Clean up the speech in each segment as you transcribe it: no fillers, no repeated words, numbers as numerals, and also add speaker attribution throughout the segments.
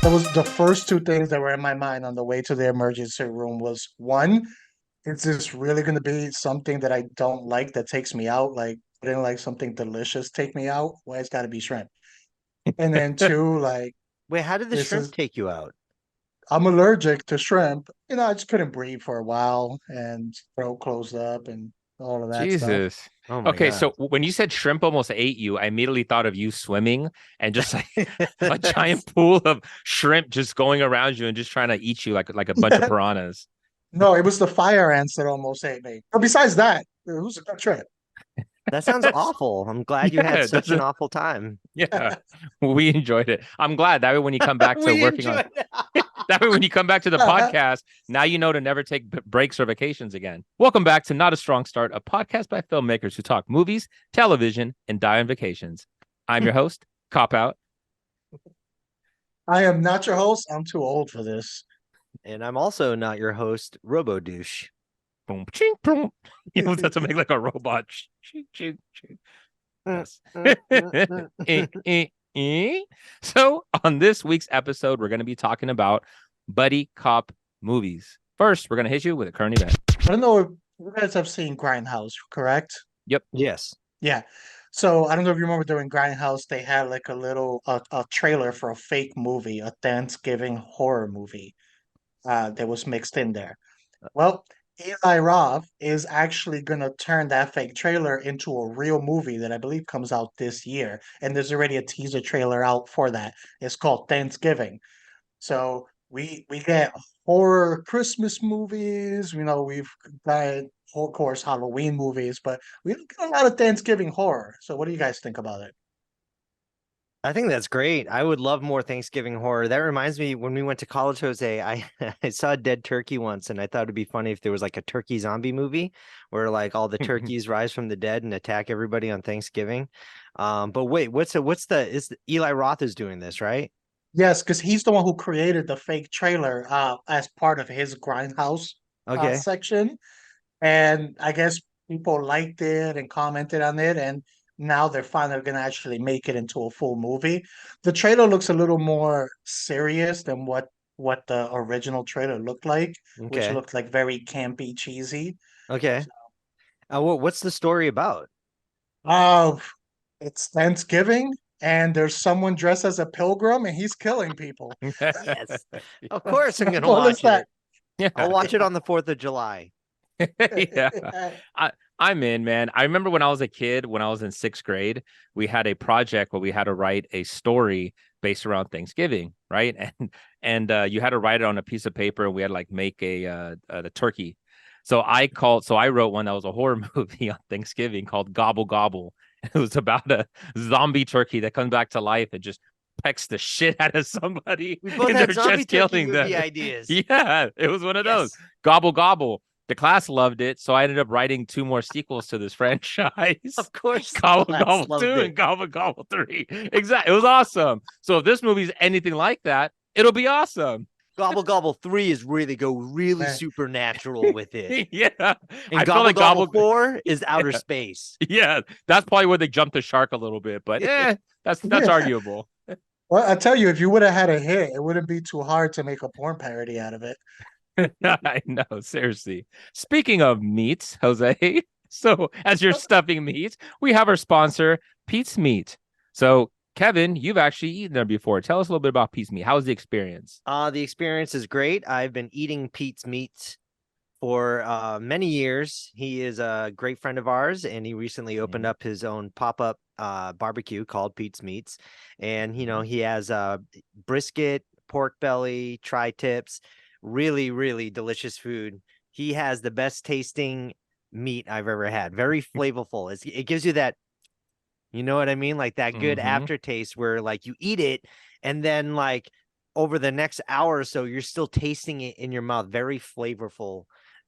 Speaker 1: That was the first two things that were in my mind on the way to the emergency room was one, is this really going to be something that I don't like that takes me out? Like, I didn't like something delicious take me out. Well, it's got to be shrimp. And then two, like,
Speaker 2: Wait, how did the
Speaker 1: this
Speaker 2: shrimp
Speaker 1: is,
Speaker 2: take you out?
Speaker 1: I'm allergic to shrimp. I just couldn't breathe for a while and throat closed up and all of that stuff.
Speaker 3: Jesus.
Speaker 2: Oh my
Speaker 3: Okay,
Speaker 2: God.
Speaker 3: so when you said shrimp almost ate you, I immediately thought of you swimming and just like a giant pool of shrimp just going around you and just trying to eat you like a bunch of piranhas.
Speaker 1: No, it was the fire ants that almost ate me. But besides that, it was a good trip.
Speaker 2: That sounds awful. I'm glad you
Speaker 3: Yeah,
Speaker 2: had
Speaker 3: it
Speaker 2: such an
Speaker 3: doesn't.
Speaker 2: awful time.
Speaker 3: Yeah, we enjoyed it. I'm glad that way when you come back to
Speaker 2: We
Speaker 3: working on
Speaker 2: enjoyed it.
Speaker 3: that way when you come back to the podcast, now you know to never take breaks or vacations again. Welcome back to Not a Strong Start, a podcast by filmmakers who talk movies, television, and die on vacations. I'm your host, Cop Out.
Speaker 1: I am not your host. I'm too old for this.
Speaker 2: And I'm also not your host, Robo Douche.
Speaker 3: Boom, ching, boom. You almost have to make like a robot. Ching, ching, ching. Yes. Eh, eh, eh. So, on this week's episode, we're going to be talking about buddy cop movies. First, we're going to hit you with a current event.
Speaker 1: I don't know if you guys have seen Grindhouse, correct?
Speaker 3: Yep.
Speaker 2: Yes.
Speaker 1: Yeah. So I don't know if you remember during Grindhouse, they had like a trailer for a fake movie, a Thanksgiving horror movie, that was mixed in there. Well, Eli Roth is actually gonna turn that fake trailer into a real movie that I believe comes out this year, and there's already a teaser trailer out for that. It's called Thanksgiving. So we get horror Christmas movies. We've got of course Halloween movies, but we don't get a lot of Thanksgiving horror. So what do you guys think about it?
Speaker 2: I think that's great. I would love more Thanksgiving horror. That reminds me, when we went to college, Jose, I I saw a dead turkey once, and I thought it'd be funny if there was like a turkey zombie movie where like all the turkeys rise from the dead and attack everybody on Thanksgiving. But wait, is Eli Roth is doing this, right?
Speaker 1: Yes, because he's the one who created the fake trailer as part of his Grindhouse
Speaker 2: Okay.
Speaker 1: section. And I guess people liked it and commented on it, and now they're finally going to actually make it into a full movie. The trailer looks a little more serious than what the original trailer looked like, which
Speaker 2: Okay.
Speaker 1: looked like very campy, cheesy.
Speaker 2: Okay.
Speaker 1: So,
Speaker 2: What's the story about?
Speaker 1: uh, it's Thanksgiving, and there's someone dressed as a pilgrim, and he's killing people.
Speaker 2: Yes. Of course I'm gonna
Speaker 1: What is
Speaker 2: watch
Speaker 1: that?
Speaker 2: it. I'll watch it
Speaker 1: Yeah.
Speaker 2: on the 4th of July.
Speaker 3: Yeah. I, I'm in, man. I remember when I was a kid, when I was in sixth grade, we had a project where we had to write a story based around Thanksgiving, right? And you had to write it on a piece of paper, and we had to like make a turkey. So I wrote one that was a horror movie on Thanksgiving called Gobble Gobble. It was about a zombie turkey that comes back to life and just pecks the shit out of somebody,
Speaker 2: We both
Speaker 3: and they're
Speaker 2: had zombie
Speaker 3: just
Speaker 2: turkey
Speaker 3: killing them.
Speaker 2: movie ideas.
Speaker 3: Yeah, it was one of those.
Speaker 2: Yes.
Speaker 3: Gobble Gobble. The class loved it, so I ended up writing two more sequels to this franchise.
Speaker 2: Of course, the
Speaker 3: Gobble
Speaker 2: class
Speaker 3: Gobble
Speaker 2: loved
Speaker 3: 2
Speaker 2: it.
Speaker 3: and Gobble Gobble 3. Exactly. It was awesome. So if this movie's anything like that, it'll be awesome.
Speaker 2: Gobble Gobble 3 is really
Speaker 1: Man,
Speaker 2: supernatural with it.
Speaker 3: Yeah.
Speaker 2: And
Speaker 3: I feel
Speaker 2: Gobble
Speaker 3: like
Speaker 2: Gobble
Speaker 3: Gobble
Speaker 2: 4 is outer
Speaker 3: yeah,
Speaker 2: space.
Speaker 3: yeah, that's probably where they jumped the shark a little bit, but that's
Speaker 1: yeah.
Speaker 3: arguable.
Speaker 1: Well, I tell you, if you would have had a hit, it wouldn't be too hard to make a porn parody out of it.
Speaker 3: I know, seriously. Speaking of meats, Jose, so as you're stuffing meat, we have our sponsor, Pete's Meat. So, Kevin, you've actually eaten there before. Tell us a little bit about Pete's Meat. How was the experience?
Speaker 2: The experience is great. I've been eating Pete's Meat for many years. He is a great friend of ours, and he recently opened up his own pop-up barbecue called Pete's Meats. And he has brisket, pork belly, tri-tips, really delicious food. He has the best tasting meat I've ever had. Very flavorful. It gives you that, you know what I mean? Like that good
Speaker 3: Mm-hmm.
Speaker 2: aftertaste where like you eat it and then like over the next hour or so, you're still tasting it in your mouth. Very flavorful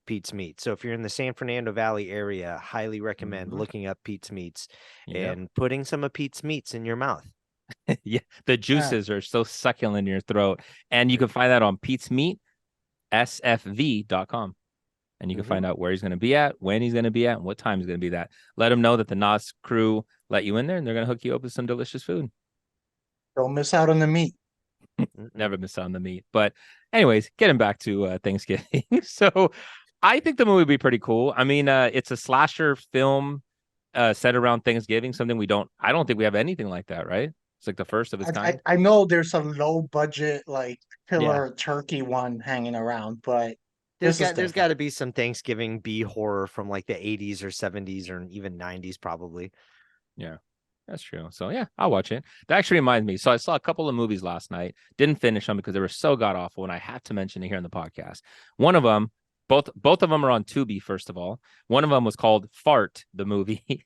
Speaker 2: Pete's Meat. So if you're in the San Fernando Valley area, highly recommend
Speaker 3: Mm-hmm.
Speaker 2: looking up Pete's Meats
Speaker 3: Yep.
Speaker 2: and putting some of Pete's Meats in your mouth.
Speaker 3: Yeah, the
Speaker 1: Yeah.
Speaker 3: juices are so succulent in your throat. And you can find that on Pete's Meat, sfv.com. And you can find out where he's going to be at, when he's going to be at, and what time he's going to be at. Let him know that the NOS crew let you in there, and they're going to hook you up with some delicious food.
Speaker 1: Don't miss out on the meat.
Speaker 3: Never miss out on the meat. But anyways, getting back to Thanksgiving. So I think the movie would be pretty cool. I mean, it's a slasher film set around Thanksgiving, something I don't think we have anything like that, right? It's like the first of its kind.
Speaker 1: I know there's a low budget like
Speaker 2: Yeah.
Speaker 1: killer turkey one hanging around, but
Speaker 2: There's
Speaker 1: this is
Speaker 2: got there's got
Speaker 1: different.
Speaker 2: to be some Thanksgiving B horror from like the 80s or 70s or even 90s probably.
Speaker 3: Yeah, that's true. So yeah, I'll watch it. That actually reminds me. So I saw a couple of movies last night. Didn't finish them because they were so god awful, and I have to mention it here in the podcast. One of them, both of them are on Tubi. First of all, one of them was called Fart, the movie.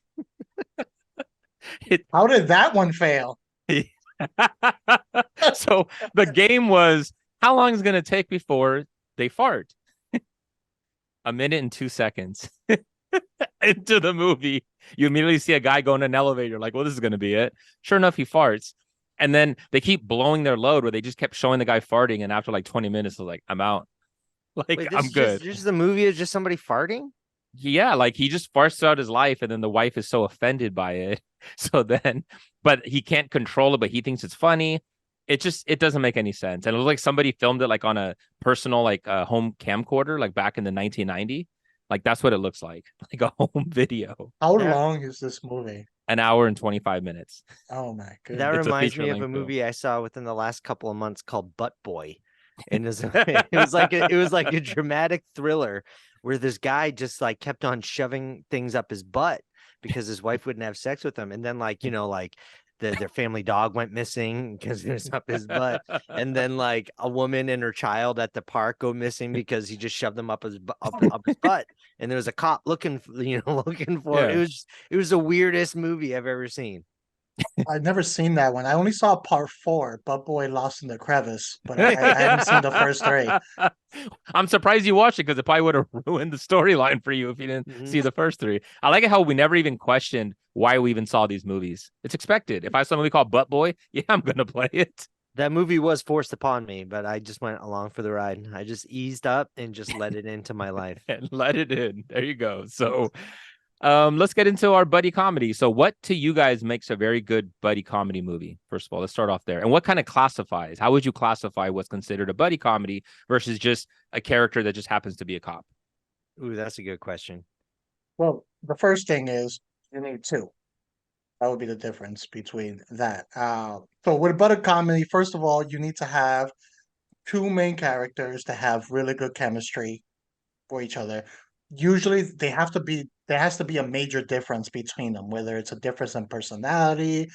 Speaker 3: it,
Speaker 1: How did that one fail?
Speaker 3: so the game was how long is it going to take before they fart? A minute and 2 seconds into the movie, you immediately see a guy go in an elevator, like, well, this is going to be it. Sure enough, he farts. And then they keep blowing their load where they just kept showing the guy farting. And after like 20 minutes, they're like, I'm out. Like,
Speaker 2: Wait,
Speaker 3: I'm good.
Speaker 2: Just the movie is just somebody farting?
Speaker 3: Yeah, like he just farts throughout his life. And then the wife is so offended by it. So then, but he can't control it, but he thinks it's funny. It doesn't make any sense. And it was like somebody filmed it like on a personal, like home camcorder, like back in the 1990. Like that's what it looks like a home video.
Speaker 1: How
Speaker 2: That
Speaker 1: long is this movie?
Speaker 3: An hour and 25 minutes.
Speaker 1: Oh my
Speaker 2: that
Speaker 1: goodness.
Speaker 3: It's a
Speaker 2: reminds
Speaker 3: feature
Speaker 2: me of a
Speaker 3: length film.
Speaker 2: movie I saw within the last couple of months called Butt Boy. And it was like a dramatic thriller where this guy just like kept on shoving things up his butt because his wife wouldn't have sex with him. And then like, like their family dog went missing because it was up his butt. And then like a woman and her child at the park go missing because he just shoved them up his butt. And there was a cop looking looking for it.
Speaker 3: Yeah.
Speaker 2: It was the weirdest movie I've ever seen.
Speaker 1: I've never seen that one. I only saw part four, Butt Boy Lost in the Crevice, but I haven't seen the first three.
Speaker 3: I'm surprised you watched it because it probably would have ruined the storyline for you if you didn't see the first three. I like it how we never even questioned why we even saw these movies. It's expected. If I saw a movie called Butt Boy, yeah, I'm gonna play it.
Speaker 2: That movie was forced upon me, but I just went along for the ride. I just eased up and just let it into my life.
Speaker 3: And let it in. There you go. So let's get into our buddy comedy. So what to you guys makes a very good buddy comedy movie? First of all, let's start off there. And what kind of classifies? How would you classify what's considered a buddy comedy versus just a character that just happens to be a cop?
Speaker 2: Ooh, that's a good question.
Speaker 1: Well, the first thing is you need two. That would be the difference between that. So with a butter comedy, first of all, you need to have two main characters to have really good chemistry for each other. Usually there has to be a major difference between them, whether it's a difference in personality,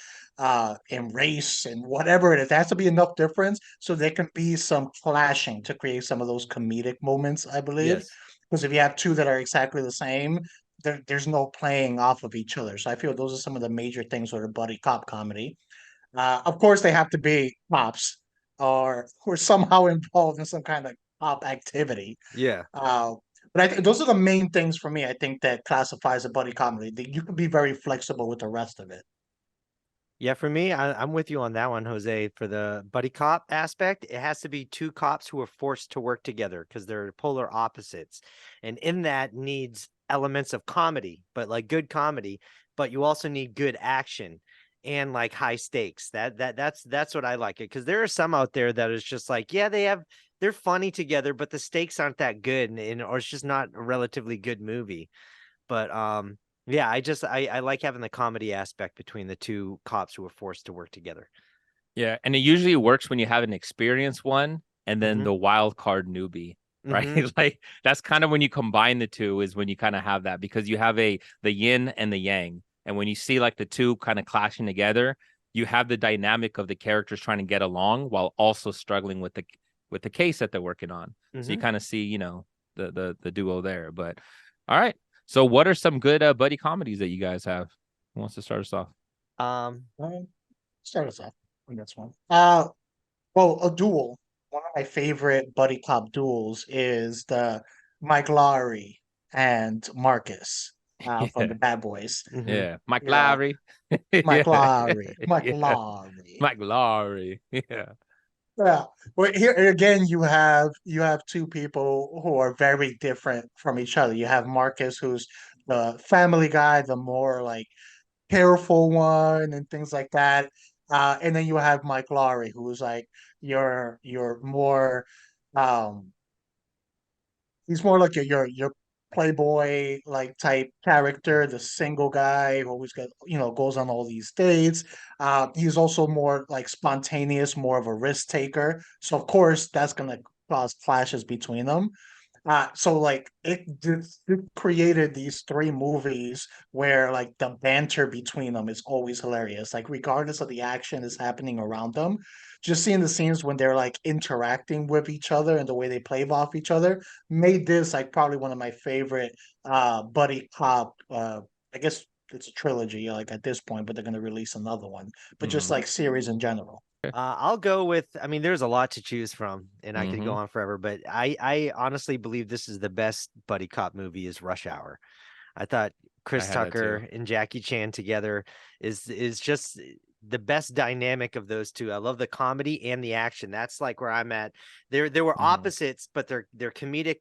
Speaker 1: in race, and whatever it is. There has to be enough difference so there can be some clashing to create some of those comedic moments, I believe.
Speaker 2: Yes.
Speaker 1: Because if you have two that are exactly the same, there's no playing off of each other. So I feel those are some of the major things with a buddy cop comedy. Of course, they have to be cops or somehow involved in some kind of cop activity.
Speaker 2: Yeah.
Speaker 1: But those are the main things for me. I think that classifies a buddy comedy. You can be very flexible with the rest of it.
Speaker 2: Yeah, for me, I'm with you on that one, Jose. For the buddy cop aspect, it has to be two cops who are forced to work together because they're polar opposites. And in that needs elements of comedy, but like good comedy, but you also need good action and like high stakes. That's what I like it. Because there are some out there that is just like, yeah, they're funny together, but the stakes aren't that good or it's just not a relatively good movie. But yeah, I like having the comedy aspect between the two cops who are forced to work together.
Speaker 3: Yeah, and it usually works when you have an experienced one and then
Speaker 2: Mhm.
Speaker 3: the wild card newbie, right?
Speaker 2: Mhm.
Speaker 3: Like that's kind of when you combine the two is when you kind of have that because you have the yin and the yang. And when you see like the two kind of clashing together, you have the dynamic of the characters trying to get along while also struggling with the case that they're working on. So you
Speaker 2: Mhm.
Speaker 3: kind of see, the duo there. But all right. So what are some good buddy comedies that you guys have? Who wants to start us off?
Speaker 1: Start us off on this one. Well, a duel. One of my favorite buddy cop duels is the Mike Lowry and Marcus from
Speaker 3: Yeah.
Speaker 1: the Bad Boys.
Speaker 2: Mhm.
Speaker 3: Yeah. Mike
Speaker 1: You know,
Speaker 3: Lowry.
Speaker 1: Mike
Speaker 3: Yeah.
Speaker 1: Lowry, Mike
Speaker 3: Yeah.
Speaker 1: Lowry.
Speaker 3: Mike Lowry. Yeah.
Speaker 1: Yeah. Well, here again, you have two people who are very different from each other. You have Marcus, who's the family guy, the more like careful one, and things like that. And then you have Mike Lowry, who's like your more um he's more like your playboy like type character, the single guy who always got goes on all these dates. He's also more like spontaneous, more of a risk taker. So of course that's gonna cause clashes between them. So like it created these three movies where like the banter between them is always hilarious. Like regardless of the action that's happening around them, just seeing the scenes when they're like interacting with each other and the way they play off each other made this like probably one of my favorite buddy cop. I guess it's a trilogy like at this point, but they're gonna release another one. But just
Speaker 3: Hmm.
Speaker 1: like series in general.
Speaker 2: I'll go with, I mean, there's a lot to choose from, and I could go
Speaker 3: Hmm.
Speaker 2: on forever, but I honestly believe this is the best buddy cop movie is Rush Hour. I thought
Speaker 3: I
Speaker 2: Chris
Speaker 3: had that too.
Speaker 2: Tucker and Jackie Chan together is just the best dynamic of those two. I love the comedy and the action. That's like where I'm at. There were
Speaker 3: Hmm.
Speaker 2: opposites, but their comedic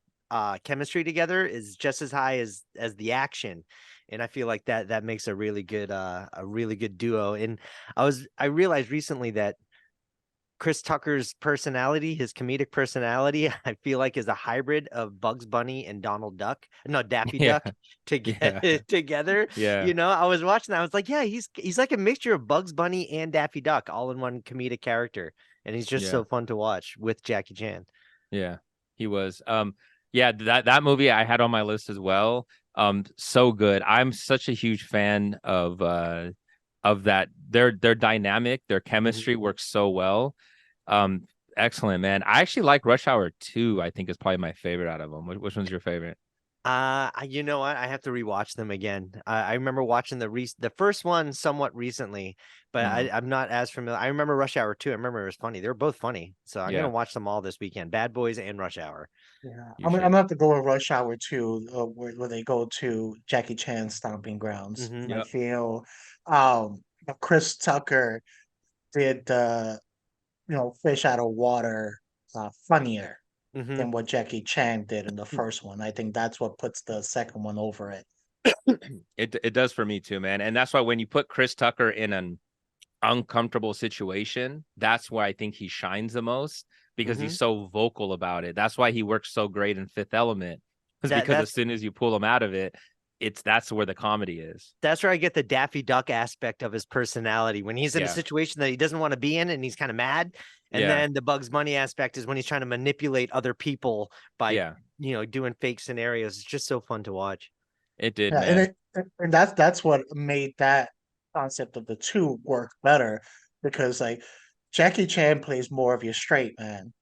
Speaker 2: chemistry together is just as high as the action. And I feel like that makes a really good duo. And I realized recently that Chris Tucker's personality, his comedic personality, I feel like is a hybrid of Bugs Bunny and Donald Duck. No, Daffy
Speaker 3: Yeah.
Speaker 2: Duck to get
Speaker 3: Yeah.
Speaker 2: together.
Speaker 3: Yeah.
Speaker 2: I was watching that. I was like, yeah, he's like a mixture of Bugs Bunny and Daffy Duck all in one comedic character. And he's just
Speaker 3: Yeah.
Speaker 2: so fun to watch with Jackie Chan.
Speaker 3: Yeah. He was. Yeah, that movie I had on my list as well. So good. I'm such a huge fan of that. Their dynamic, their
Speaker 2: Mhm.
Speaker 3: chemistry works so well. Um, Excellent, man. I actually like Rush Hour 2, I think is probably my favorite out of them. Which one's your favorite?
Speaker 2: You know what? I have to rewatch them again. I remember watching the first one somewhat recently, but
Speaker 3: Mhm.
Speaker 2: I'm not as familiar. I remember Rush Hour 2. I remember it was funny. They were both funny. So I'm gonna
Speaker 3: Yeah,
Speaker 2: watch them all this weekend. Bad Boys and Rush Hour.
Speaker 1: Yeah,
Speaker 3: you
Speaker 1: I'm
Speaker 3: should.
Speaker 1: gonna have to go with Rush Hour 2, where they go to Jackie Chan's stomping grounds.
Speaker 2: Hmm.
Speaker 1: I
Speaker 3: Yep.
Speaker 1: feel Chris Tucker did the fish out of water funnier
Speaker 2: Hmm.
Speaker 1: than what Jackie Chan did in the first one. I think that's what puts the second one over it.
Speaker 3: It does for me too, man. And that's why when you put Chris Tucker in an uncomfortable situation, that's why I think he shines the most because he's
Speaker 2: Hmm.
Speaker 3: so vocal about it. That's why he works so great in Fifth Element.
Speaker 2: That
Speaker 3: Because as
Speaker 2: that's
Speaker 3: soon as you pull him out of it, that's where the comedy is.
Speaker 2: that's where I get the Daffy Duck aspect of his personality when he's in a
Speaker 3: Yeah.
Speaker 2: situation that he doesn't want to be in and he's kind of mad. And
Speaker 3: Yeah.
Speaker 2: then the Bugs Bunny aspect is when he's trying to manipulate other people by,
Speaker 3: Yeah.
Speaker 2: doing fake scenarios. It's just so fun to watch.
Speaker 3: It did,
Speaker 1: Yeah, and
Speaker 3: man.
Speaker 1: that's what made that concept of the two work better because like Jackie Chan plays more of your straight man.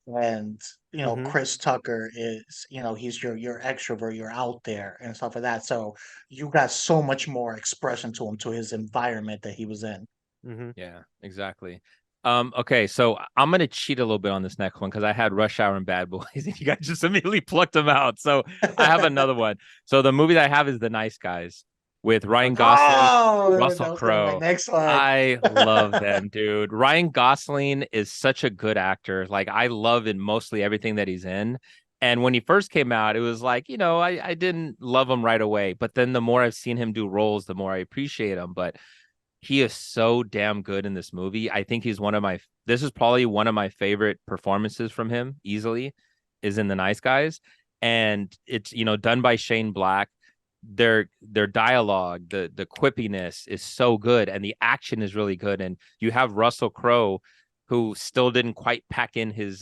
Speaker 1: And
Speaker 2: Hmm.
Speaker 1: Chris Tucker is he's your extrovert, you're out there and stuff like that, so you got so much more expression to him, to his environment that he was in.
Speaker 2: Hmm.
Speaker 3: Yeah, exactly. Okay, so I'm gonna cheat a little bit on this next one because I had Rush Hour and Bad Boys, and you guys just immediately plucked them out. So I have another one. So the movie that I have is The Nice Guys with Ryan
Speaker 2: Okay.
Speaker 3: Gosling,
Speaker 1: Oh,
Speaker 3: Russell
Speaker 1: that was gonna be my
Speaker 3: Crowe.
Speaker 1: next one.
Speaker 3: I love them, dude. Ryan Gosling is such a good actor. Like I love in mostly everything that he's in. And when he first came out, it was like, I didn't love him right away. But then the more I've seen him do roles, the more I appreciate him. But he is so damn good in this movie. I think this is probably one of my favorite performances from him easily is in The Nice Guys. And it's, done by Shane Black. Their dialogue, the quippiness is so good and the action is really good. And you have Russell Crowe who still didn't quite pack in his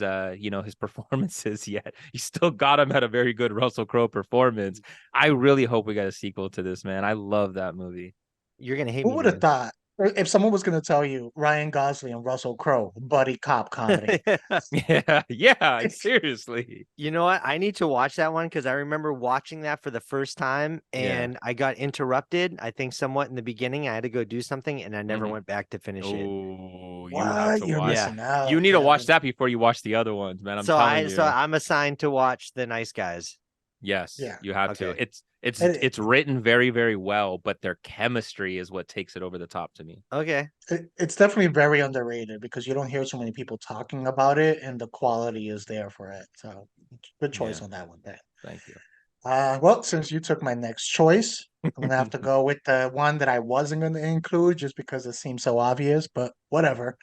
Speaker 3: performances yet. You still got him at a very good Russell Crowe performance. I really hope we got a sequel to this, man. I love that movie.
Speaker 2: You're gonna hate
Speaker 1: Who
Speaker 2: me,
Speaker 1: would have
Speaker 2: man.
Speaker 1: thought if someone was going to tell you Ryan Gosling and Russell Crowe buddy cop comedy?
Speaker 3: Yeah, yeah, seriously.
Speaker 2: You know what? I need to watch that one because I remember watching that for the first time
Speaker 3: Yeah.
Speaker 2: and I got interrupted. I think somewhat in the beginning. I had to go do something and I never
Speaker 3: Hmm.
Speaker 2: went back to finish it.
Speaker 3: Oh, you have
Speaker 1: What?
Speaker 3: to
Speaker 1: You're
Speaker 3: watch.
Speaker 2: Yeah.
Speaker 1: missing
Speaker 3: You
Speaker 1: out,
Speaker 3: need to watch
Speaker 1: Kevin.
Speaker 3: that before you watch the other ones, man. I'm
Speaker 2: So
Speaker 3: telling
Speaker 2: I so
Speaker 3: you.
Speaker 2: I'm assigned to watch The Nice Guys.
Speaker 3: Yes,
Speaker 1: Yeah.
Speaker 3: you have to.
Speaker 2: Okay.
Speaker 1: And
Speaker 3: It's written very, very well, but their chemistry is what takes it over the top to me.
Speaker 2: Okay.
Speaker 1: it's definitely very underrated because you don't hear so many people talking about it, and the quality is there for it. So good choice
Speaker 3: Yeah,
Speaker 1: on that one, Ben.
Speaker 3: thank you.
Speaker 1: Well, since you took my next choice, I'm gonna have to go with the one that I wasn't gonna include just because it seems so obvious, but whatever.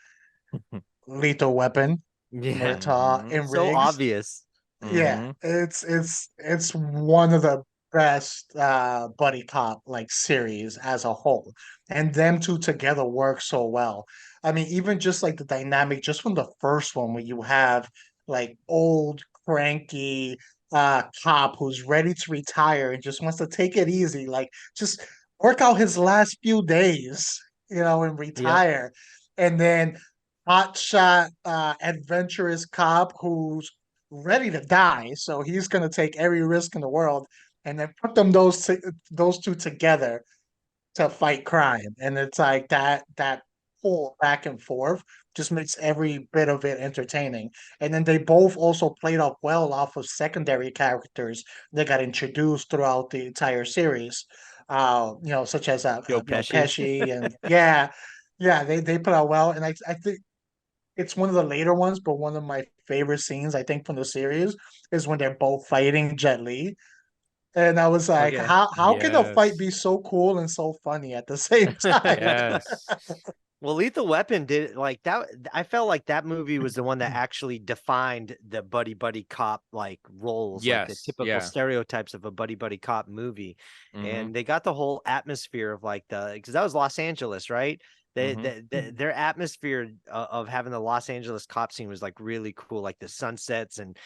Speaker 1: Lethal Weapon,
Speaker 2: Yeah,
Speaker 1: Murtaugh
Speaker 3: Mhm.
Speaker 1: and
Speaker 2: so
Speaker 1: Riggs.
Speaker 2: obvious.
Speaker 1: Yeah,
Speaker 3: Mhm.
Speaker 1: it's one of the best buddy cop like series as a whole. And them two together work so well. I mean, even just like the dynamic just from the first one where you have like old cranky cop who's ready to retire and just wants to take it easy, like just work out his last few days, and
Speaker 2: Yep.
Speaker 1: retire. And then hotshot adventurous cop who's ready to die, so he's gonna take every risk in the world, and then put those two together to fight crime, and it's like that whole back and forth just makes every bit of it entertaining. And then they both also played up well off of secondary characters that got introduced throughout the entire series, such as
Speaker 2: Joe Pesci.
Speaker 1: Pesci, and yeah, they put out well, and I think it's one of the later ones, but one of my favorite scenes, I think, from the series is when they're both fighting Jet Li. And I was like,
Speaker 2: Okay.
Speaker 1: how can a fight
Speaker 3: Yes.
Speaker 1: be so cool and so funny at the same time?
Speaker 3: Yes.
Speaker 2: Well, Lethal Weapon did like that. I felt like that movie was the one that actually defined the buddy cop like roles, like the
Speaker 3: Yes.
Speaker 2: typical
Speaker 3: Yeah.
Speaker 2: stereotypes of a buddy cop movie.
Speaker 3: Mhm.
Speaker 2: And they got the whole atmosphere of like because that was Los Angeles, right?
Speaker 3: Mhm.
Speaker 2: Their atmosphere of having the Los Angeles cop scene was like really cool, like the sunsets and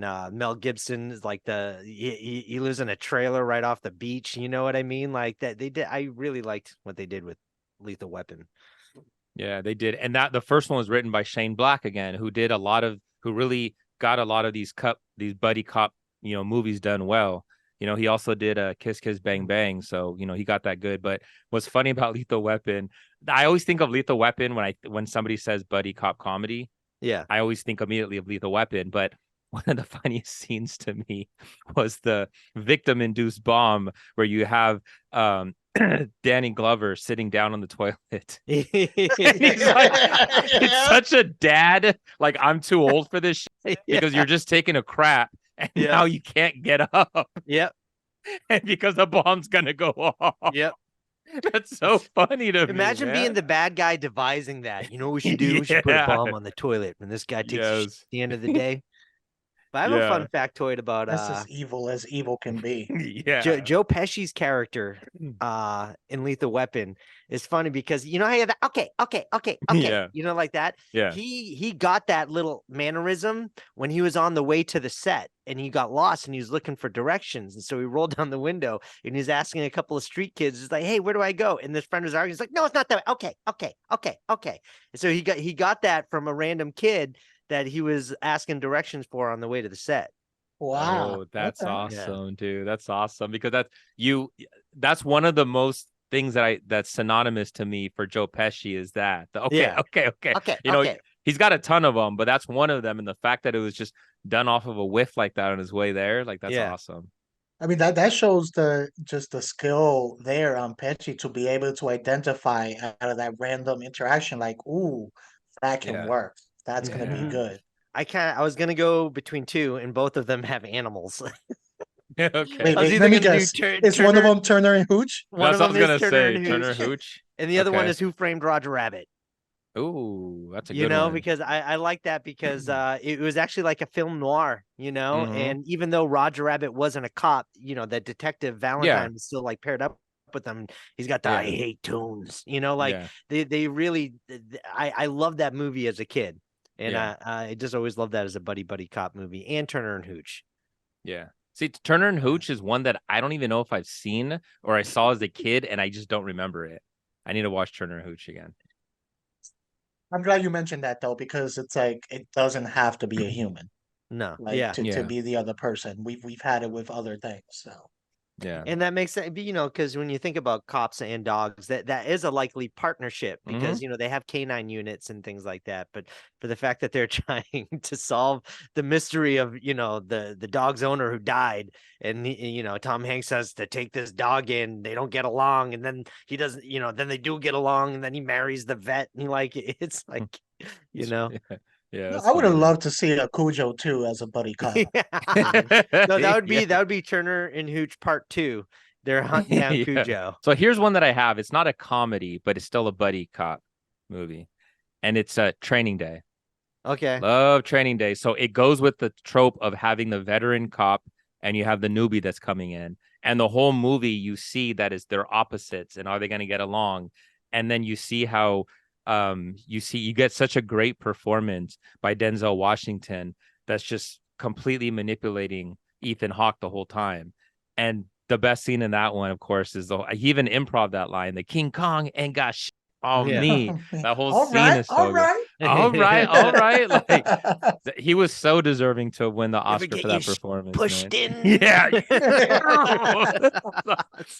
Speaker 2: Mel Gibson is like he lives in a trailer right off the beach. You know what I mean? Like that they did. I really liked what they did with Lethal Weapon.
Speaker 3: Yeah, they did. And that the first one was written by Shane Black again, who really got a lot of these buddy cop, movies done well. He also did a Kiss Kiss Bang Bang, so he got that good. But what's funny about Lethal Weapon, I always think of Lethal Weapon when somebody says buddy cop comedy.
Speaker 2: Yeah.
Speaker 3: I always think immediately of Lethal Weapon, but one of the funniest scenes to me was the victim-induced bomb where you have Danny Glover sitting down on the toilet. And he's like, it's
Speaker 1: Yeah.
Speaker 3: such a dad. Like, I'm too old for this
Speaker 2: Yeah.
Speaker 3: because you're just taking a crap and
Speaker 2: Yep.
Speaker 3: now you can't get up.
Speaker 2: Yep.
Speaker 3: And because the bomb's gonna go off.
Speaker 2: Yep.
Speaker 3: That's so funny to me,
Speaker 2: Imagine being
Speaker 3: man.
Speaker 2: the bad guy devising that. You know what we should do? We should put a
Speaker 3: Yeah.
Speaker 2: bomb on the toilet when this guy takes a shit at
Speaker 3: Yes.
Speaker 2: the end of the day. But I have a
Speaker 3: Yeah.
Speaker 2: fun factoid about
Speaker 1: That's as evil can be.
Speaker 3: Yeah.
Speaker 2: Joe Pesci's character in Lethal Weapon is funny because you know how you have that okay,
Speaker 3: Yeah.
Speaker 2: like that.
Speaker 3: Yeah.
Speaker 2: He got that little mannerism when he was on the way to the set and he got lost and he was looking for directions. And so he rolled down the window and he's asking a couple of street kids, he's like, hey, where do I go? And this friend was arguing, he's like, no, it's not that way. Okay. And so he got that from a random kid that he was asking directions for on the way to the set.
Speaker 1: Wow.
Speaker 3: Oh, that's
Speaker 1: Okay.
Speaker 2: Yeah.
Speaker 3: awesome, dude. That's awesome because that's one of the most things that's synonymous to me for Joe Pesci is that. Okay,
Speaker 2: Yeah.
Speaker 3: okay, okay.
Speaker 2: Okay.
Speaker 3: He's got a ton of them, but that's one of them. And the fact that it was just done off of a whiff like that on his way there, like that's
Speaker 2: Yeah.
Speaker 3: awesome.
Speaker 1: I mean that shows the skill there on Pesci to be able to identify out of that random interaction, like, ooh, that can
Speaker 3: Yeah.
Speaker 1: work. That's gonna be
Speaker 3: Yeah.
Speaker 1: good.
Speaker 2: I was gonna go between two, and both of them have animals.
Speaker 3: Okay.
Speaker 1: Wait,
Speaker 2: I was
Speaker 1: wait,
Speaker 2: either
Speaker 1: let me
Speaker 2: gonna do
Speaker 1: guess. Is one of
Speaker 2: Turner.
Speaker 1: them Turner and Hooch?
Speaker 2: One
Speaker 3: That's
Speaker 2: of
Speaker 3: what I
Speaker 2: them
Speaker 3: was
Speaker 2: is
Speaker 3: gonna
Speaker 2: Turner
Speaker 3: say.
Speaker 2: and
Speaker 3: Turner
Speaker 2: Hooch,
Speaker 3: Hooch.
Speaker 2: and the other one
Speaker 3: Okay.
Speaker 2: is Who Framed Roger Rabbit.
Speaker 3: Ooh, that's a good one.
Speaker 2: Because I like that because it was actually like a film noir,
Speaker 3: Mm-hmm.
Speaker 2: and even though Roger Rabbit wasn't a cop, the detective
Speaker 3: Yeah.
Speaker 2: Valentine was still like paired up with them. He's got the I
Speaker 3: Yeah.
Speaker 2: hate tunes, like
Speaker 3: Yeah.
Speaker 2: they really I love that movie as a kid. And
Speaker 3: Yeah.
Speaker 2: I just always love that as a buddy cop movie and Turner and Hooch.
Speaker 3: Yeah. See, Turner and Hooch is one that I don't even know if I've seen or I saw as a kid, and I just don't remember it. I need to watch Turner and Hooch again.
Speaker 1: I'm glad you mentioned that though, because it's like it doesn't have to be a human,
Speaker 2: No,
Speaker 1: like
Speaker 2: yeah.
Speaker 1: to
Speaker 3: Yeah.
Speaker 1: be the other person. We've had it with other things, so
Speaker 3: Yeah.
Speaker 2: And that makes sense, because when you think about cops and dogs, that is a likely partnership
Speaker 3: Mm-hmm.
Speaker 2: because they have canine units and things like that. But for the fact that they're trying to solve the mystery of the dog's owner who died, and Tom Hanks says to take this dog in, they don't get along, and then he doesn't, then they do get along, and then he marries the vet, and like it's like,
Speaker 3: Yeah. Yeah, that's
Speaker 1: I would have
Speaker 3: funny, man.
Speaker 1: loved to see a Cujo too as a buddy cop.
Speaker 2: Yeah. No,
Speaker 3: Yeah.
Speaker 2: that would be Turner and Hooch Part 2. They're hunting down
Speaker 3: Yeah.
Speaker 2: Cujo.
Speaker 3: So here's one that I have. It's not a comedy, but it's still a buddy cop movie, and it's a Training Day.
Speaker 2: Okay.
Speaker 3: Love Training Day. So it goes with the trope of having the veteran cop and you have the newbie that's coming in. And the whole movie, you see that is their opposites and are they going to get along? And then you see how you get such a great performance by Denzel Washington that's just completely manipulating Ethan Hawke the whole time. And the best scene in that one, of course, is he even improv that line, the King Kong ain't got shit on
Speaker 2: Yeah.
Speaker 3: me. That whole
Speaker 1: All
Speaker 3: scene
Speaker 1: right,
Speaker 3: is
Speaker 1: all
Speaker 3: so good.
Speaker 1: right.
Speaker 3: All right, all right. Like he was so deserving to win the
Speaker 2: You ever
Speaker 3: Oscar
Speaker 2: get
Speaker 3: for
Speaker 2: your
Speaker 3: that performance,
Speaker 2: pushed
Speaker 3: man.
Speaker 2: in?
Speaker 3: Yeah.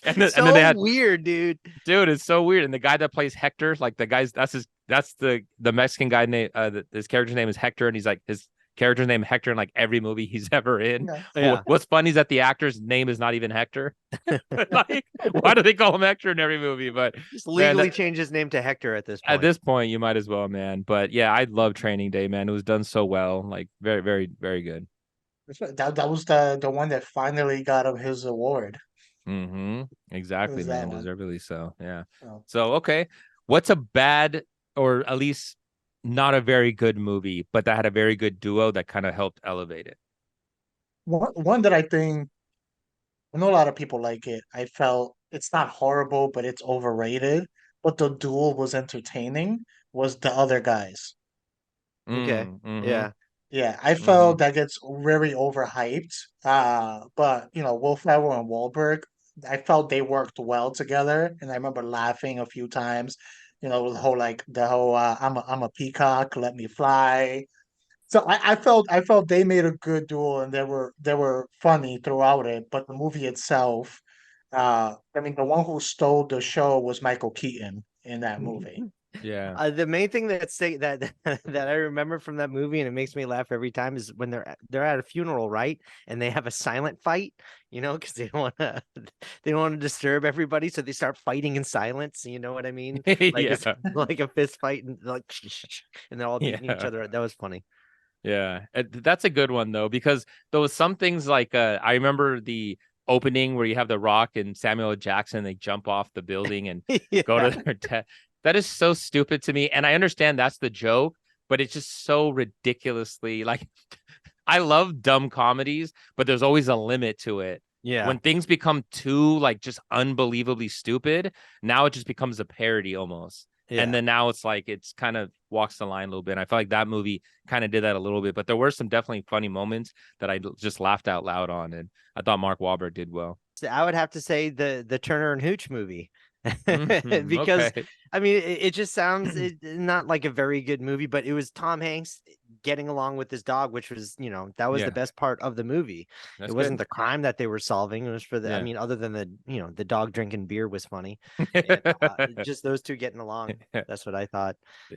Speaker 3: And then they
Speaker 2: So
Speaker 3: had,
Speaker 2: weird, dude.
Speaker 3: dude, it's so weird. And the guy that plays Hector, like that's the Mexican guy name. His character's name is Hector, and he's like his character's name Hector in like every movie he's ever in.
Speaker 1: Yeah.
Speaker 2: Yeah.
Speaker 3: What's funny is that the actor's name is not even Hector. Like, why do they call him Hector in every movie? But
Speaker 2: Just
Speaker 3: man,
Speaker 2: legally change his name to Hector at this
Speaker 3: at
Speaker 2: point.
Speaker 3: this point, you might as well, man. But yeah, I love Training Day, man. It was done so well, like very, very, very good.
Speaker 1: That was the one that finally got him his award.
Speaker 3: Mm-hmm.
Speaker 1: It
Speaker 3: Exactly,
Speaker 1: was that
Speaker 3: man.
Speaker 1: one.
Speaker 3: Deservedly so. Yeah.
Speaker 1: Oh.
Speaker 3: So okay, what's a bad or at least not a very good movie, but that had a very good duo that kind of helped elevate it?
Speaker 1: One that I know a lot of people like it. I felt it's not horrible, but it's overrated. But the duel was entertaining. Was the other guys?
Speaker 2: Okay.
Speaker 3: Mm-hmm.
Speaker 2: Yeah.
Speaker 1: Yeah, I
Speaker 3: Mm-hmm.
Speaker 1: felt that gets very overhyped. But Will Ferrell and Wahlberg, I felt they worked well together, and I remember laughing a few times. The whole I'm a peacock, let me fly. So I felt they made a good duel, and they were funny throughout it. But the movie itself, I mean, the one who stole the show was Michael Keaton in that movie.
Speaker 3: Yeah.
Speaker 2: The main thing that that I remember from that movie, and it makes me laugh every time, is when they're at a funeral, right? And they have a silent fight, because they don't want to they don't want to disturb everybody, so they start fighting in silence. You know what I mean? Like it's
Speaker 3: Yeah.
Speaker 2: like a fist fight, and like, and they're all beating each
Speaker 3: Yeah.
Speaker 2: other. That was funny.
Speaker 3: Yeah, that's a good one though, because there was some things like I remember the opening where you have The Rock and Samuel L. Jackson, they jump off the building and go
Speaker 2: Yeah.
Speaker 3: to their death. That is so stupid to me, and I understand that's the joke, but it's just so ridiculously like I love dumb comedies, but there's always a limit to it.
Speaker 2: Yeah.
Speaker 3: When things become too like just unbelievably stupid, now it just becomes a parody almost. And
Speaker 2: Yeah.
Speaker 3: then now it's like it's kind of walks the line a little bit. And I feel like that movie kind of did that a little bit, but there were some definitely funny moments that I just laughed out loud on, and I thought Mark Wahlberg did well.
Speaker 2: So I would have to say the Turner and Hooch movie.
Speaker 3: Mhm,
Speaker 2: Because
Speaker 3: okay.
Speaker 2: I mean it just sounds not like a very good movie, but it was Tom Hanks getting along with his dog, which was that was the
Speaker 3: Yeah,
Speaker 2: best part of the movie.
Speaker 3: that's
Speaker 2: It
Speaker 3: good.
Speaker 2: wasn't the crime that they were solving. It was for the I
Speaker 3: Yeah.
Speaker 2: mean, other than the dog drinking beer was funny. And just those two getting along. That's what I thought.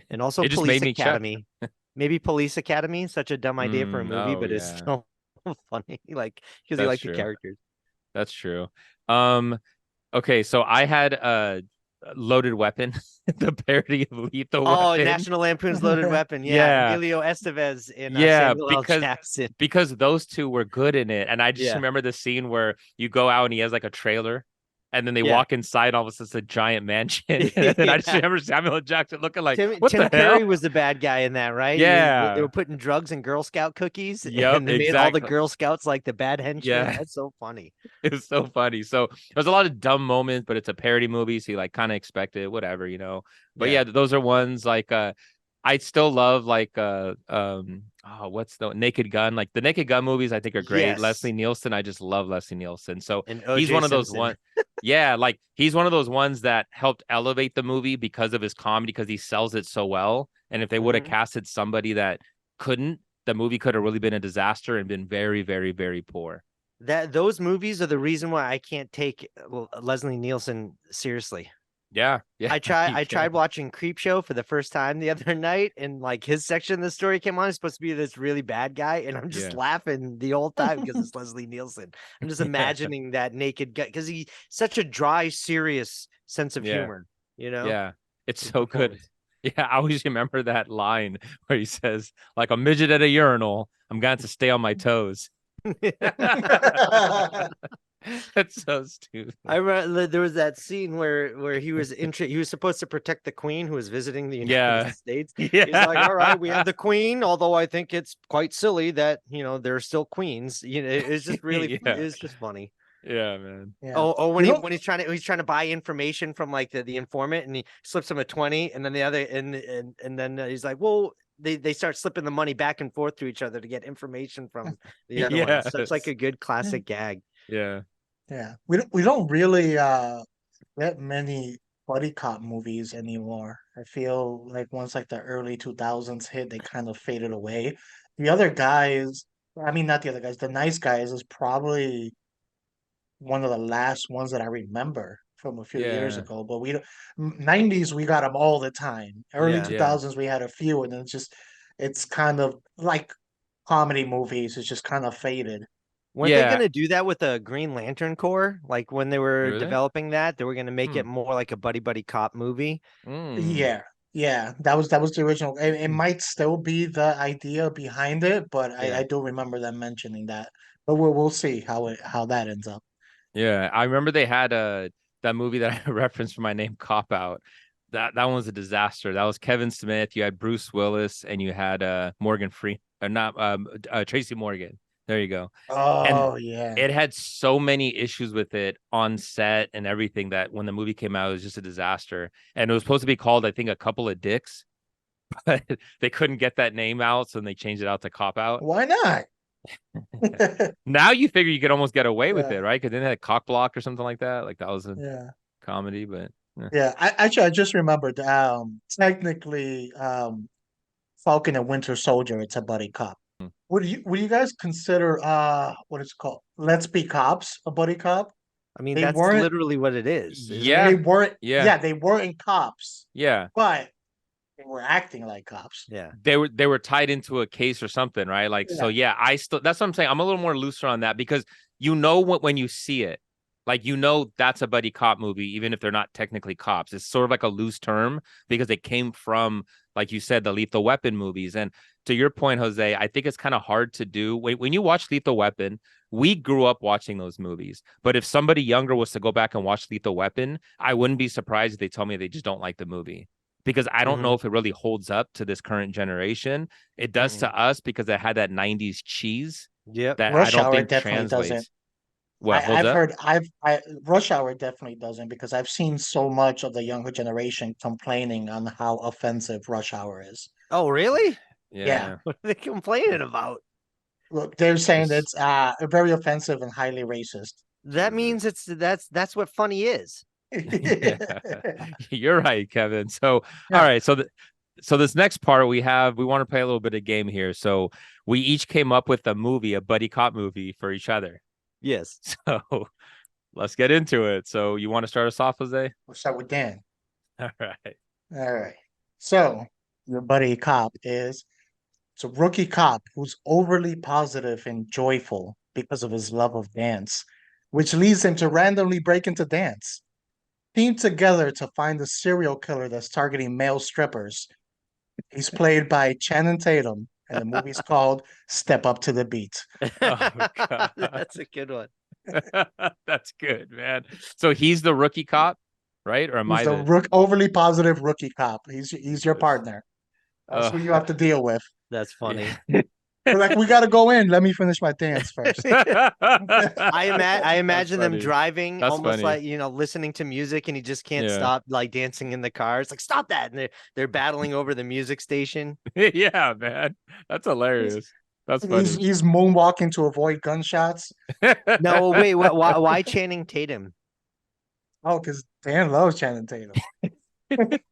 Speaker 2: And also
Speaker 3: It just made
Speaker 2: Police
Speaker 3: me chuck.
Speaker 2: Academy. Maybe Police Academy, such a dumb idea for a movie,
Speaker 3: Oh
Speaker 2: but it's
Speaker 3: yeah,
Speaker 2: still funny, like because you
Speaker 3: that's
Speaker 2: like the
Speaker 3: true.
Speaker 2: characters.
Speaker 3: That's true. Um, okay, so I had a Loaded Weapon, the parody of Lethal
Speaker 2: Oh,
Speaker 3: Weapon.
Speaker 2: National Lampoon's Loaded Weapon. Yeah,
Speaker 3: Yeah,
Speaker 2: Emilio Estevez and
Speaker 3: yeah,
Speaker 2: Samuel L. Jackson.
Speaker 3: because those two were good in it, and I just
Speaker 2: Yeah,
Speaker 3: remember the scene where you go out and he has like a trailer, and then they
Speaker 2: yeah,
Speaker 3: walk inside, all of a sudden it's a giant mansion, and then I just
Speaker 2: yeah.
Speaker 3: remember Samuel L. Jackson looking like, "What
Speaker 2: Tim
Speaker 3: the hell?"
Speaker 2: Curry was the bad guy in that, right? They
Speaker 3: Yeah,
Speaker 2: were putting drugs in Girl Scout cookies,
Speaker 3: yep,
Speaker 2: and they made all the
Speaker 3: exactly.
Speaker 2: Girl Scouts like the bad henchmen.
Speaker 3: Yeah,
Speaker 2: That's so funny.
Speaker 3: it was so funny. So there's a lot of dumb moments, but it's a parody movie, so you like kind of expect it, whatever. But
Speaker 2: Yeah.
Speaker 3: yeah, those are ones like I still love like what's the Naked Gun? Like the Naked Gun movies I think are great.
Speaker 2: Yes.
Speaker 3: Leslie Nielsen, I just love Leslie Nielsen. So
Speaker 2: And
Speaker 3: he's
Speaker 2: O.J.
Speaker 3: one of those
Speaker 2: Simpson.
Speaker 3: one yeah, like he's one of those ones that helped elevate the movie because of his comedy, because he sells it so well. And if they would have
Speaker 2: Mhm.
Speaker 3: casted somebody that couldn't, the movie could have really been a disaster and been very, very, very poor.
Speaker 2: Those movies are the reason why I can't take Leslie Nielsen seriously.
Speaker 3: Yeah, yeah, you
Speaker 2: I tried
Speaker 3: can.
Speaker 2: watching Creepshow for the first time the other night, and like his section of the story came on. He's supposed to be this really bad guy, and I'm just
Speaker 3: Yeah.
Speaker 2: laughing the whole time because it's Leslie Nielsen. I'm just
Speaker 3: Yeah.
Speaker 2: imagining that naked guy because he's such a dry, serious sense of
Speaker 3: Yeah.
Speaker 2: humor. You know,
Speaker 3: Yeah. It's
Speaker 2: his
Speaker 3: so good.
Speaker 2: performance.
Speaker 3: Yeah, I always remember that line where he says, like a midget at a urinal, I'm going to stay on my toes. That's so stupid.
Speaker 2: I remember there was that scene where he was supposed to protect the queen who was visiting the United States.
Speaker 3: Yeah.
Speaker 2: He's like, all right, we have the queen, although I think it's quite silly that there are still queens. It's just really it's just funny.
Speaker 3: Yeah, man.
Speaker 1: Yeah.
Speaker 2: Oh, when he's trying to buy information from like the informant, and he slips him a 20, and then the other and then he's like, well, they start slipping the money back and forth to each other to get information from the other one. It's such like a good classic gag.
Speaker 3: Yeah.
Speaker 1: Yeah. We don't really get many buddy cop movies anymore. I feel like once like the early 2000s hit, they kind of faded away. The other guys, I mean, not the other guys, the nice guys is probably one of the last ones that I remember from a few years
Speaker 3: Yeah.
Speaker 1: ago. But 90s we got them all the time. Early
Speaker 2: Yeah.
Speaker 1: 2000s we had a few, and then it's kind of like comedy movies. It's just kind of faded.
Speaker 2: Weren't they gonna do that with a Green Lantern Corps? Like when they were developing that, they were gonna make it more like a buddy cop movie.
Speaker 1: Yeah. Yeah, that was the original. It might still be the idea behind it, but I do remember them mentioning that. But we'll see how that ends up.
Speaker 3: Yeah, I remember they had that movie that I referenced for my name, Cop Out. That one was a disaster. That was Kevin Smith. You had Bruce Willis, and you had Morgan Freeman, not Tracy Morgan. There you go.
Speaker 1: Oh,
Speaker 3: and
Speaker 1: yeah.
Speaker 3: it had so many issues with it on set and everything that when the movie came out, it was just a disaster. And it was supposed to be called, I think, A Couple of Dicks, but they couldn't get that name out, so they changed it out to Cop Out.
Speaker 1: Why not?
Speaker 3: Now you figure you could almost get away with it, right? Because then they had Cock Block or something like that. Like that was a comedy, but
Speaker 1: I just remembered. Technically, Falcon and Winter Soldier, it's a buddy cop. Would you guys consider what is it called? Let's Be Cops a buddy cop?
Speaker 2: I mean, that's literally what it is.
Speaker 3: Yeah,
Speaker 1: they weren't.
Speaker 3: Yeah,
Speaker 1: yeah, they weren't cops.
Speaker 3: Yeah,
Speaker 1: but they were acting like cops.
Speaker 2: Yeah,
Speaker 3: they were tied into a case or something, right? Like so. Yeah, that's what I'm saying. I'm a little more looser on that because when you see it, like that's a buddy cop movie, even if they're not technically cops. It's sort of like a loose term because it came from, like you said, the Lethal Weapon movies. And to your point, Jose, I think it's kind of hard to do. When you watch Lethal Weapon, we grew up watching those movies. But if somebody younger was to go back and watch Lethal Weapon, I wouldn't be surprised if they tell me they just don't like the movie. Because I don't know if it really holds up to this current generation. It does to us because it had that 90s cheese.
Speaker 2: Yep.
Speaker 3: That
Speaker 1: Rush
Speaker 3: I don't
Speaker 1: Hour
Speaker 3: think
Speaker 1: definitely
Speaker 3: translates.
Speaker 1: doesn't.
Speaker 3: What holds
Speaker 1: I've
Speaker 3: up?
Speaker 1: heard Rush Hour definitely doesn't because I've seen so much of the younger generation complaining on how offensive Rush Hour is.
Speaker 2: Oh, really?
Speaker 1: Yeah.
Speaker 2: What are they complaining about?
Speaker 1: Look, they're saying it's very offensive and highly racist.
Speaker 2: That means that's what funny is.
Speaker 3: You're right, Kevin. So, all right. So this next part we want to play a little bit of game here. So we each came up with a buddy cop movie for each other.
Speaker 2: Yes.
Speaker 3: So let's get into it. So you want to start us off, Jose?
Speaker 1: We'll start with Dan.
Speaker 3: All right.
Speaker 1: All right. So your buddy cop it's a rookie cop who's overly positive and joyful because of his love of dance, which leads him to randomly break into dance. Team together to find the serial killer that's targeting male strippers. He's played by Channing Tatum, and the movie's called Step Up to the Beat.
Speaker 3: Oh, God.
Speaker 2: That's a good one.
Speaker 3: That's good, man. So he's the rookie cop, right? Or am
Speaker 1: He's
Speaker 3: I
Speaker 1: the overly positive rookie cop. He's your partner. That's who you have to deal with.
Speaker 2: That's funny.
Speaker 1: We're like, we got to go in. Let me finish my dance first.
Speaker 2: I imagine them driving almost like, listening to music and he just can't stop like dancing in the car. It's like, stop that. And they're battling over the music station.
Speaker 3: Yeah, man. That's hilarious. That's funny.
Speaker 1: He's moonwalking to avoid gunshots.
Speaker 2: No, wait, why Channing Tatum?
Speaker 1: Oh, because Dan loves Channing Tatum.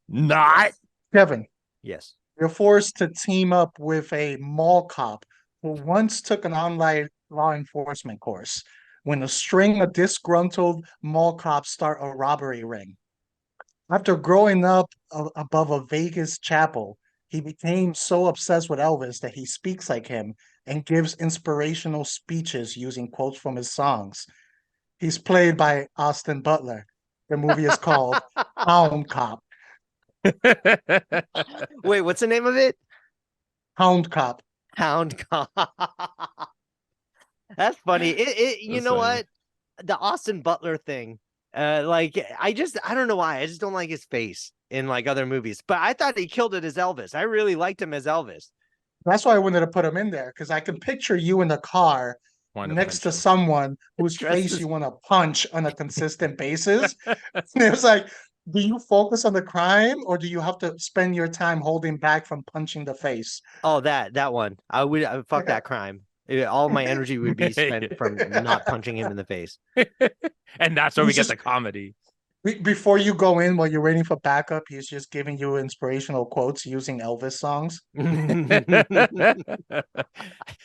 Speaker 3: Not.
Speaker 1: Kevin.
Speaker 2: Yes.
Speaker 1: You're forced to team up with a mall cop who once took an online law enforcement course when a string of disgruntled mall cops start a robbery ring. After growing up above a Vegas chapel, he became so obsessed with Elvis that he speaks like him and gives inspirational speeches using quotes from his songs. He's played by Austin Butler. The movie is called Pound Cop.
Speaker 2: Wait, what's the name of it?
Speaker 1: Hound Cop.
Speaker 2: Hound Cop. That's funny. You
Speaker 3: That's
Speaker 2: know
Speaker 3: funny.
Speaker 2: what? The Austin Butler thing. Like I don't know why. I just don't like his face in like other movies. But I thought he killed it as Elvis. I really liked him as Elvis.
Speaker 1: That's why I wanted to put him in there because I can picture you in the car
Speaker 3: Want to
Speaker 1: next
Speaker 3: punch
Speaker 1: to
Speaker 3: him.
Speaker 1: someone whose
Speaker 2: Dressed
Speaker 1: face
Speaker 2: as
Speaker 1: you want to punch on a consistent basis. And it was like, do you focus on the crime or do you have to spend your time holding back from punching the face?
Speaker 2: Oh, that one. I would fuck that crime. All my energy would be spent from not punching him in the face.
Speaker 3: And that's where we
Speaker 1: He's
Speaker 3: get
Speaker 1: just
Speaker 3: the comedy.
Speaker 1: before you go in while you're waiting for backup, he's just giving you inspirational quotes using Elvis songs.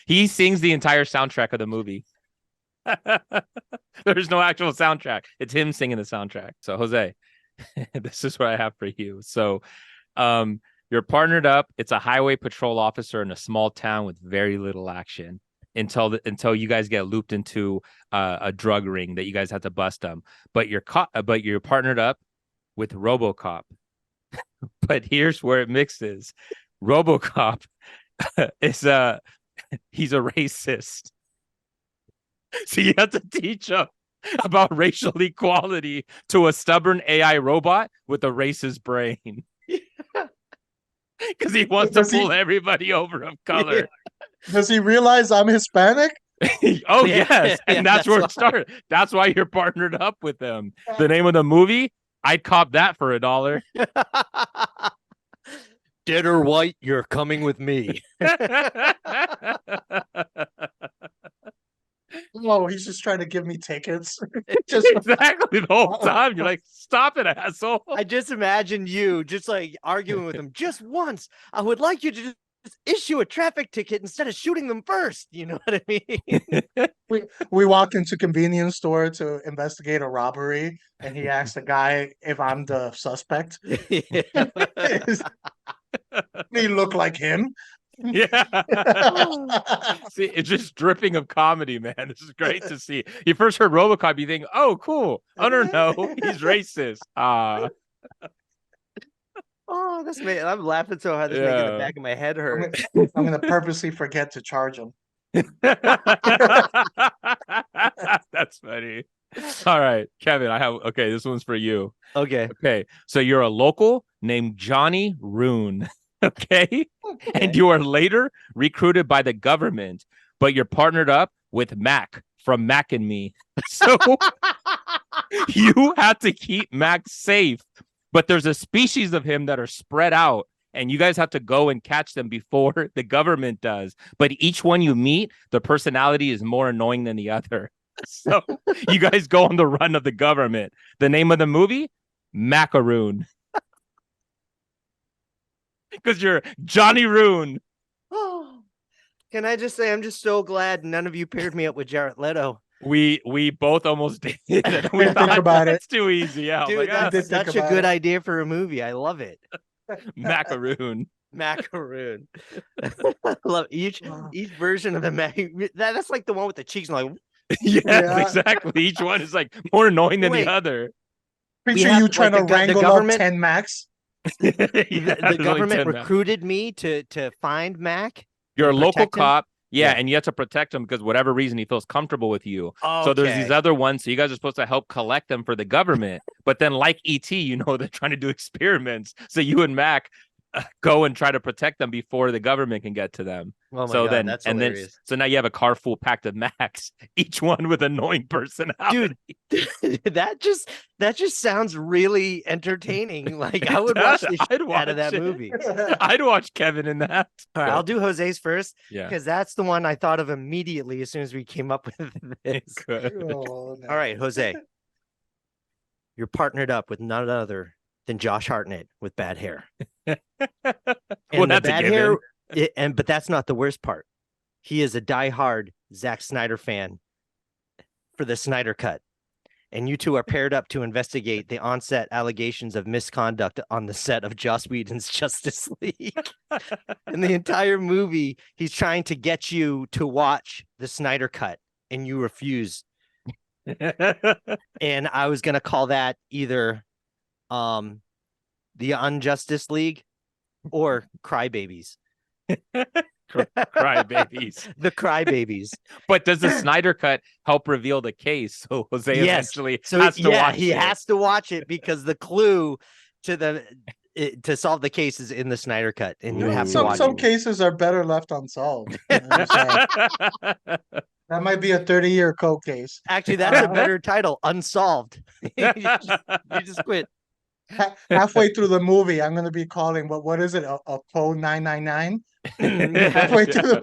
Speaker 3: He sings the entire soundtrack of the movie. There's no actual soundtrack. It's him singing the soundtrack. So Jose, this is what I have for you. So you're partnered up. It's a highway patrol officer in a small town with very little action until you guys get looped into a drug ring that you guys have to bust them. But you're partnered up with RoboCop. But here's where it mixes. RoboCop is he's a racist. So you have to teach him about racial equality to a stubborn AI robot with a racist brain. Because he wants to pull everybody over of color.
Speaker 1: Does he realize I'm Hispanic?
Speaker 3: Oh, yes. And that's where it started. That's why you're partnered up with them. The name of the movie, I'd cop that for $1.
Speaker 2: Dead or white, you're coming with me.
Speaker 1: Oh, he's just trying to give me tickets. Just
Speaker 3: exactly the whole time. You're like, stop it, asshole.
Speaker 2: I just imagine you just like arguing with him just once. I would like you to just issue a traffic ticket instead of shooting them first. You know what I mean?
Speaker 1: we walk into convenience store to investigate a robbery, and he asks the guy if I'm the suspect. He look like him.
Speaker 3: Yeah. See, it's just dripping of comedy, man. This is great to see. You first heard RoboCop, you think, oh, cool. Oh, no, he's racist.
Speaker 2: Oh, that's me. I'm laughing so hard. That's making the back of my head hurt.
Speaker 1: I'm gonna purposely forget to charge him.
Speaker 3: That's funny. All right, Kevin, okay, this one's for you.
Speaker 2: Okay.
Speaker 3: So you're a local named Johnny Rune. Okay. And you are later recruited by the government, but you're partnered up with Mac from Mac and Me. So you have to keep Mac safe, but there's a species of him that are spread out, and you guys have to go and catch them before the government does. But each one you meet, the personality is more annoying than the other. So you guys go on the run of the government. The name of the movie, Macaroon. Because you're Johnny Rune.
Speaker 2: Oh, can I just say I'm just so glad none of you paired me up with Jared Leto.
Speaker 3: We both almost did. And we thought about it's too easy. Yeah,
Speaker 2: dude,
Speaker 3: like,
Speaker 2: that's such a good idea for a movie. I love it.
Speaker 3: Macaroon.
Speaker 2: Macaroon. I love each version of the Mac. That's like the one with the cheeks. Like,
Speaker 3: yeah, exactly. Each one is like more annoying than the other.
Speaker 1: Picture you trying to wrangle up 10 Macs.
Speaker 2: The government recruited me to find Mac.
Speaker 3: You're a local cop. Yeah, and you have to protect him because whatever reason he feels comfortable with you.
Speaker 2: Okay.
Speaker 3: So there's these other ones. So you guys are supposed to help collect them for the government. But then like E.T., you know, they're trying to do experiments. So you and Mac go and try to protect them before the government can get to them.
Speaker 2: Oh my God, that's hilarious.
Speaker 3: So now you have a car full packed of Macs, each one with annoying personality.
Speaker 2: Dude, that just sounds really entertaining. Like I would watch the shit out of that movie.
Speaker 3: I'd watch Kevin in that.
Speaker 2: All right, I'll do Jose's first.
Speaker 3: Yeah,
Speaker 2: because that's the one I thought of immediately as soon as we came up with this.
Speaker 1: Oh, no.
Speaker 2: All right, Jose, you're partnered up with none other than Josh Hartnett with bad hair. And the bad hair, but that's not the worst part. He is a diehard Zack Snyder fan for the Snyder Cut. And you two are paired up to investigate the onset allegations of misconduct on the set of Joss Whedon's Justice League. In the entire movie, he's trying to get you to watch the Snyder Cut, and you refuse. And I was going to call that either The Unjustice League, or Crybabies?
Speaker 3: Crybabies.
Speaker 2: The Crybabies.
Speaker 3: But does the Snyder Cut help reveal the case? So Jose eventually has to watch
Speaker 2: he
Speaker 3: it.
Speaker 2: has to watch it because the clue to solve the case is in the Snyder Cut, and you have to watch
Speaker 1: some
Speaker 2: it.
Speaker 1: cases are better left unsolved. I'm saying. That might be a 30-year cold case.
Speaker 2: Actually, that's a better title, Unsolved. you just quit.
Speaker 1: Halfway through the movie, I'm going to be calling, what is it, a Poe 999? Halfway through,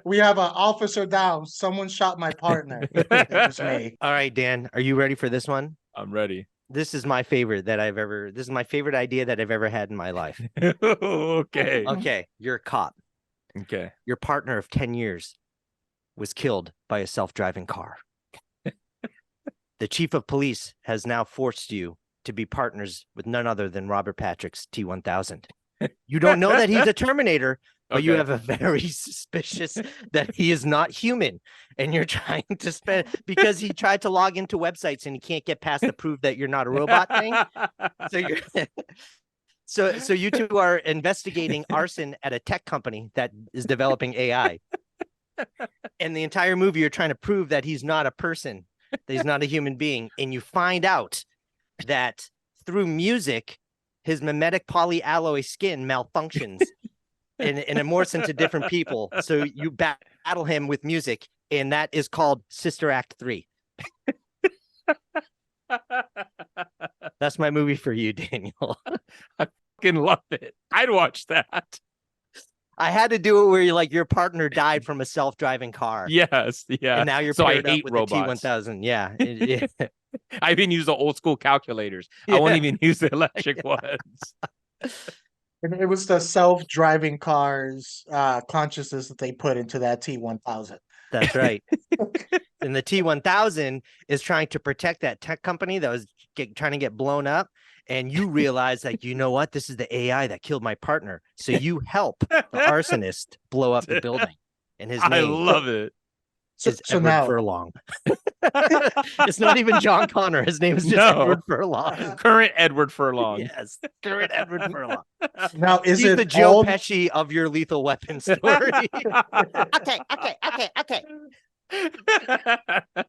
Speaker 1: we have an officer down. Someone shot my partner. It was me.
Speaker 2: All right, Dan, are you ready for this one?
Speaker 3: I'm ready.
Speaker 2: This is my favorite this is my favorite idea that I've ever had in my life.
Speaker 3: Okay.
Speaker 2: Okay, you're a cop.
Speaker 3: Okay.
Speaker 2: Your partner of 10 years was killed by a self-driving car. The chief of police has now forced you to be partners with none other than Robert Patrick's T-1000. You don't know that he's a Terminator, but you have a very suspicious that he is not human. And you're trying to spend, because he tried to log into websites and he can't get past the prove that you're not a robot thing. So you're so you two are investigating arson at a tech company that is developing AI. And the entire movie, you're trying to prove that he's not a person, that he's not a human being. And you find out that through music, his mimetic polyalloy skin malfunctions and it morphs into different people. So you battle him with music, and that is called Sister Act 3. That's my movie for you, Daniel.
Speaker 3: I fucking love it. I'd watch that.
Speaker 2: I had to do it where your partner died from a self-driving car.
Speaker 3: Yes, yeah.
Speaker 2: And now you're
Speaker 3: so I
Speaker 2: paired up
Speaker 3: hate
Speaker 2: with
Speaker 3: robots.
Speaker 2: the T-1000. Yeah.
Speaker 3: I even use the old school calculators.
Speaker 2: Yeah.
Speaker 3: I won't even use the electric ones.
Speaker 1: And it was the self-driving cars consciousness that they put into that T-1000.
Speaker 2: That's right. And the T-1000 is trying to protect that tech company that was trying to get blown up. And you realize that, you know what? This is the AI that killed my partner. So you help the arsonist blow up the building. And his name,
Speaker 3: I love it.
Speaker 2: is Edward Furlong. It's not even John Connor. His name is just Edward Furlong.
Speaker 3: Current Edward Furlong.
Speaker 2: Yes, current Edward Furlong.
Speaker 1: Now,
Speaker 2: He's the Joe Pesci of your Lethal Weapon story. Okay.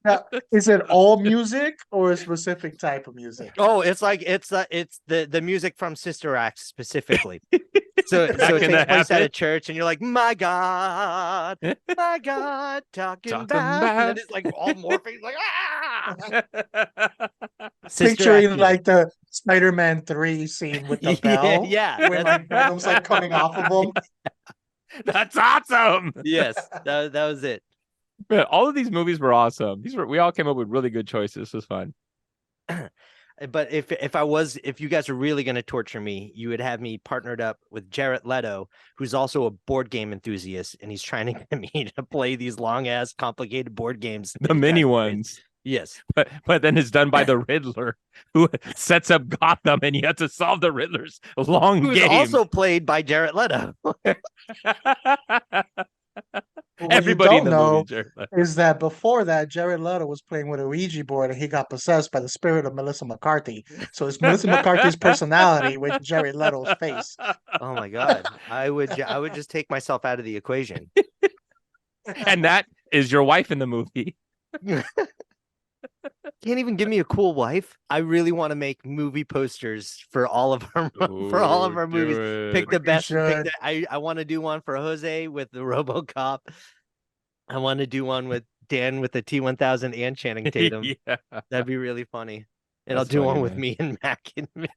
Speaker 1: Now, is it all music or a specific type of music?
Speaker 2: Oh, it's the music from Sister Act specifically. So it takes place at a church, and you're like, my God, talking about. And then it's like all morphing, like
Speaker 1: Picturing like the Spider-Man 3 scene with the bell.
Speaker 2: Yeah.
Speaker 1: When like Venom's like coming off of them.
Speaker 3: That's awesome.
Speaker 2: Yes, that was it.
Speaker 3: Man, all of these movies were awesome. We all came up with really good choices. This was fun.
Speaker 2: But if you guys are really going to torture me, you would have me partnered up with Jared Leto, who's also a board game enthusiast, and he's trying to get me to play these long ass complicated board games.
Speaker 3: The mini ones.
Speaker 2: Yes.
Speaker 3: But then it's done by the Riddler, who sets up Gotham, and you have to solve the Riddler's long
Speaker 2: Who's
Speaker 3: game.
Speaker 2: also played by Jared Leto.
Speaker 1: What
Speaker 3: Everybody
Speaker 1: you
Speaker 3: in the
Speaker 1: don't know
Speaker 3: movie,
Speaker 1: is that before that, Jared Leto was playing with a Ouija board and he got possessed by the spirit of Melissa McCarthy. So it's Melissa McCarthy's personality with Jared Leto's face.
Speaker 2: Oh my God. I would just take myself out of the equation.
Speaker 3: And that is your wife in the movie.
Speaker 2: Can't even give me a cool wife. I really want to make movie posters for all of our movies. Pick the best. I want to do one for Jose with the RoboCop. I want to do one with Dan with the T-1000 and Channing Tatum.
Speaker 3: Yeah.
Speaker 2: That'd be really funny. And
Speaker 3: That's
Speaker 2: I'll do
Speaker 3: funny,
Speaker 2: one with
Speaker 3: man.
Speaker 2: me and Mac and me.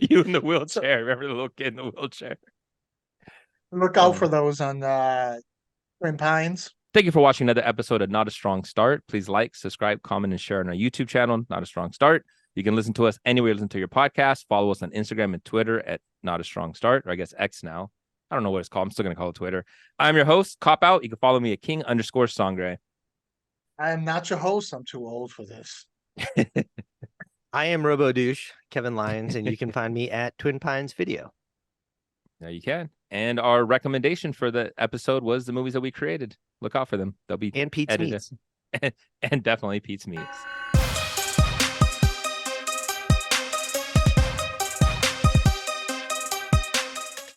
Speaker 3: You in the wheelchair. Remember the little kid in the wheelchair?
Speaker 1: Look out for those on Twin Pines.
Speaker 3: Thank you for watching another episode of Not a Strong Start. Please like, subscribe, comment, and share on our YouTube channel, Not a Strong Start. You can listen to us anywhere you listen to your podcast. Follow us on Instagram and Twitter at Not a Strong Start, or I guess X now. I don't know what it's called. I'm still going to call it Twitter. I'm your host, Cop Out. You can follow me at King_Sangre.
Speaker 1: I am not your host. I'm too old for this.
Speaker 2: I am RoboDouche, Kevin Lyons, and you can find me at Twin Pines Video.
Speaker 3: Now you can. And our recommendation for the episode was the movies that we created. Look out for them. They'll be
Speaker 2: And Pete's
Speaker 3: edited.
Speaker 2: Meats.
Speaker 3: And definitely Pete's Meats.